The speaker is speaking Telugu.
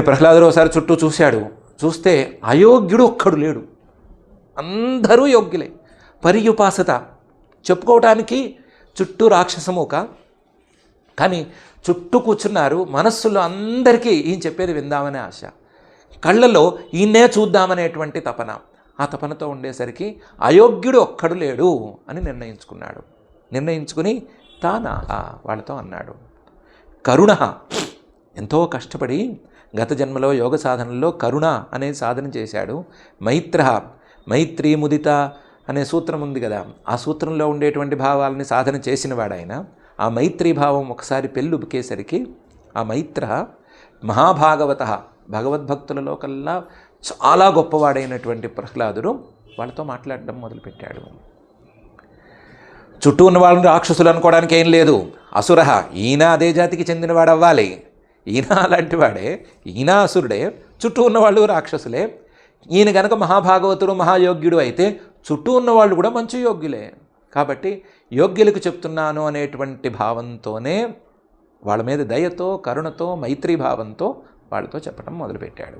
ప్రహ్లాదుడు ఒకసారి చుట్టూ చూశాడు. చూస్తే అయోగ్యుడు ఒక్కడు లేడు, అందరూ యోగ్యులే. పర్యుపాసత చెప్పుకోవటానికి చుట్టూ రాక్షసమూక, కానీ చుట్టూ కూర్చున్నారు. మనస్సులో అందరికీ ఈయన చెప్పేది విందామనే ఆశ, కళ్ళల్లో ఈయన్నే చూద్దామనేటువంటి తపన. ఆ తపనతో ఉండేసరికి అయోగ్యుడు ఒక్కడు లేడు అని నిర్ణయించుకున్నాడు. నిర్ణయించుకుని తానా వాళ్ళతో అన్నాడు, కరుణ ఎంతో కష్టపడి గత జన్మలో యోగ సాధనలో కరుణ అనే సాధన చేశాడు. మైత్ర, మైత్రీ ముదిత అనే సూత్రం ఉంది కదా, ఆ సూత్రంలో ఉండేటువంటి భావాలని సాధన చేసినవాడు ఆయన. ఆ మైత్రీ భావం ఒకసారి పెళ్ళుబికేసరికి ఆ మైత్ర మహాభాగవత, భగవద్భక్తులలో కల్లా చాలా గొప్పవాడైనటువంటి ప్రహ్లాదుడు వాళ్ళతో మాట్లాడడం మొదలుపెట్టాడు. చుట్టూ ఉన్న వాళ్ళని రాక్షసులు అనుకోవడానికి ఏం లేదు. అసుర, ఈయన అదే జాతికి చెందినవాడు అవ్వాలి. ఈయన అలాంటి వాడే, ఈయన అసురుడే, చుట్టూ ఉన్నవాళ్ళు రాక్షసులే. ఈయన గనక మహాభాగవతుడు మహాయోగ్యుడు అయితే చుట్టూ ఉన్నవాళ్ళు కూడా మంచి యోగ్యులే. కాబట్టి యోగ్యులకు చెప్తున్నాను అనేటువంటి భావంతోనే, వాళ్ళ మీద దయతో, కరుణతో, మైత్రీ భావంతో వాళ్ళతో చెప్పడం మొదలుపెట్టాడు.